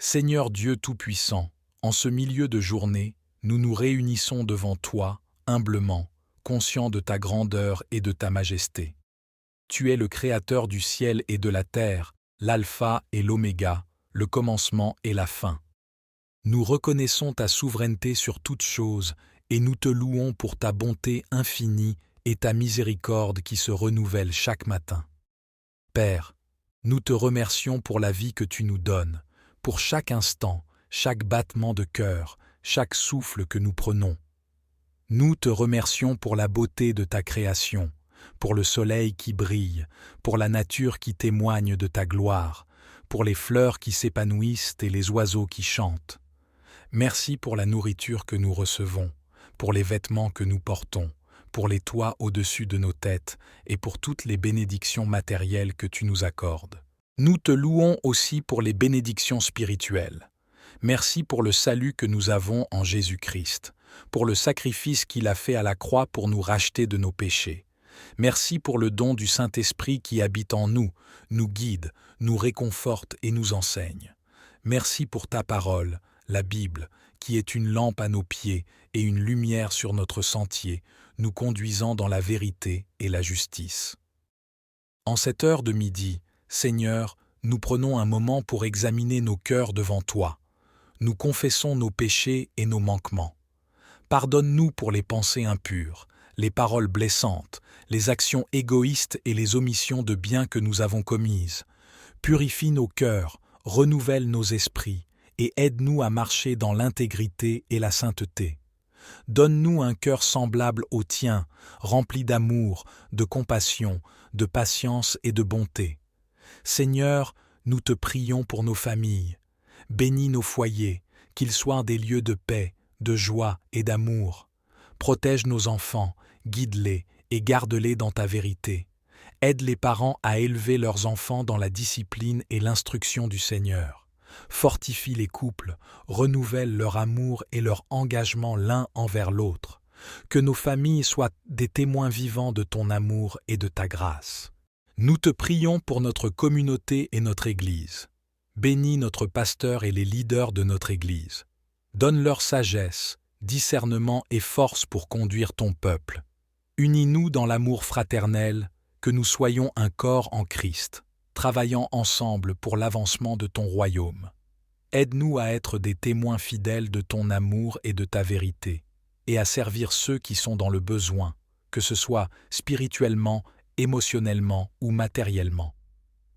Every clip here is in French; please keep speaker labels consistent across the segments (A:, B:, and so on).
A: Seigneur Dieu Tout-Puissant, en ce milieu de journée, nous nous réunissons devant toi, humblement, conscients de ta grandeur et de ta majesté. Tu es le Créateur du ciel et de la terre, l'Alpha et l'Oméga, le commencement et la fin. Nous reconnaissons ta souveraineté sur toutes choses et nous te louons pour ta bonté infinie et ta miséricorde qui se renouvelle chaque matin. Père, nous te remercions pour la vie que tu nous donnes, pour chaque instant, chaque battement de cœur, chaque souffle que nous prenons. Nous te remercions pour la beauté de ta création, pour le soleil qui brille, pour la nature qui témoigne de ta gloire, pour les fleurs qui s'épanouissent et les oiseaux qui chantent. Merci pour la nourriture que nous recevons, pour les vêtements que nous portons, pour les toits au-dessus de nos têtes et pour toutes les bénédictions matérielles que tu nous accordes. Nous te louons aussi pour les bénédictions spirituelles. Merci pour le salut que nous avons en Jésus-Christ, pour le sacrifice qu'il a fait à la croix pour nous racheter de nos péchés. Merci pour le don du Saint-Esprit qui habite en nous, nous guide, nous réconforte et nous enseigne. Merci pour ta parole, la Bible, qui est une lampe à nos pieds et une lumière sur notre sentier, nous conduisant dans la vérité et la justice. En cette heure de midi, Seigneur, nous prenons un moment pour examiner nos cœurs devant toi. Nous confessons nos péchés et nos manquements. Pardonne-nous pour les pensées impures, les paroles blessantes, les actions égoïstes et les omissions de biens que nous avons commises. Purifie nos cœurs, renouvelle nos esprits et aide-nous à marcher dans l'intégrité et la sainteté. Donne-nous un cœur semblable au tien, rempli d'amour, de compassion, de patience et de bonté. Seigneur, nous te prions pour nos familles. Bénis nos foyers, qu'ils soient des lieux de paix, de joie et d'amour. Protège nos enfants, guide-les et garde-les dans ta vérité. Aide les parents à élever leurs enfants dans la discipline et l'instruction du Seigneur. Fortifie les couples, renouvelle leur amour et leur engagement l'un envers l'autre. Que nos familles soient des témoins vivants de ton amour et de ta grâce. Nous te prions pour notre communauté et notre Église. Bénis notre pasteur et les leaders de notre Église. Donne-leur sagesse, discernement et force pour conduire ton peuple. Unis-nous dans l'amour fraternel, que nous soyons un corps en Christ, travaillant ensemble pour l'avancement de ton royaume. Aide-nous à être des témoins fidèles de ton amour et de ta vérité, et à servir ceux qui sont dans le besoin, que ce soit spirituellement, émotionnellement ou matériellement.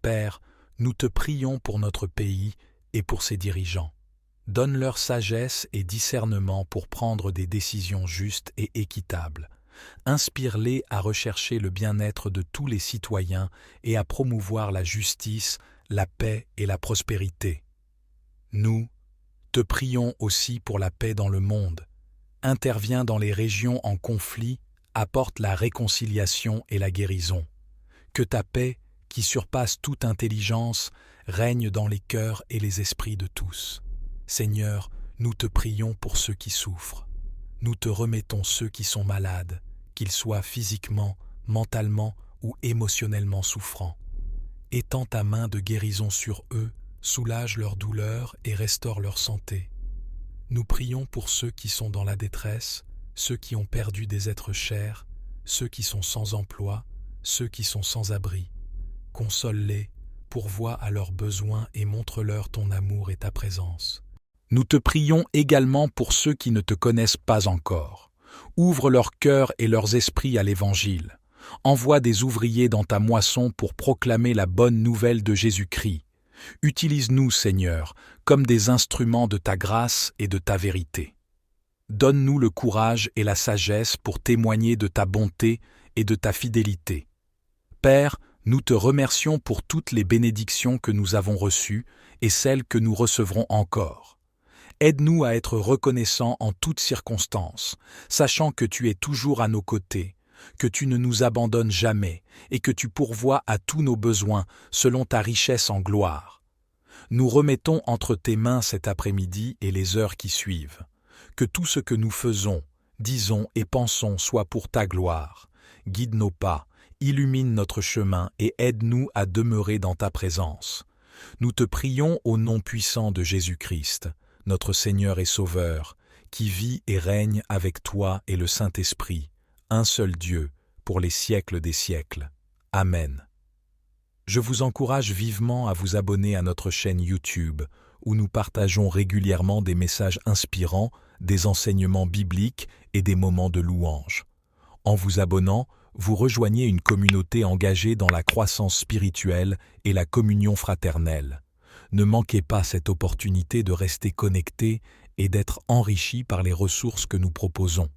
A: Père, nous te prions pour notre pays et pour ses dirigeants. Donne-leur sagesse et discernement pour prendre des décisions justes et équitables. Inspire-les à rechercher le bien-être de tous les citoyens et à promouvoir la justice, la paix et la prospérité. Nous te prions aussi pour la paix dans le monde. Interviens dans les régions en conflit, apporte la réconciliation et la guérison. Que ta paix, qui surpasse toute intelligence, règne dans les cœurs et les esprits de tous. Seigneur, nous te prions pour ceux qui souffrent. Nous te remettons ceux qui sont malades, qu'ils soient physiquement, mentalement ou émotionnellement souffrants. Étends ta main de guérison sur eux, soulage leur douleur et restaure leur santé. Nous prions pour ceux qui sont dans la détresse, ceux qui ont perdu des êtres chers, ceux qui sont sans emploi, ceux qui sont sans abri. Console-les, pourvois à leurs besoins et montre-leur ton amour et ta présence. Nous te prions également pour ceux qui ne te connaissent pas encore. Ouvre leur cœur et leurs esprits à l'Évangile. Envoie des ouvriers dans ta moisson pour proclamer la bonne nouvelle de Jésus-Christ. Utilise-nous, Seigneur, comme des instruments de ta grâce et de ta vérité. Donne-nous le courage et la sagesse pour témoigner de ta bonté et de ta fidélité. Père, nous te remercions pour toutes les bénédictions que nous avons reçues et celles que nous recevrons encore. Aide-nous à être reconnaissants en toutes circonstances, sachant que tu es toujours à nos côtés, que tu ne nous abandonnes jamais et que tu pourvois à tous nos besoins selon ta richesse en gloire. Nous remettons entre tes mains cet après-midi et les heures qui suivent. Que tout ce que nous faisons, disons et pensons soit pour ta gloire. Guide nos pas, illumine notre chemin et aide-nous à demeurer dans ta présence. Nous te prions au nom puissant de Jésus-Christ, notre Seigneur et Sauveur, qui vit et règne avec toi et le Saint-Esprit, un seul Dieu, pour les siècles des siècles. Amen. Je vous encourage vivement à vous abonner à notre chaîne YouTube, où nous partageons régulièrement des messages inspirants, des enseignements bibliques et des moments de louange. En vous abonnant, vous rejoignez une communauté engagée dans la croissance spirituelle et la communion fraternelle. Ne manquez pas cette opportunité de rester connecté et d'être enrichi par les ressources que nous proposons.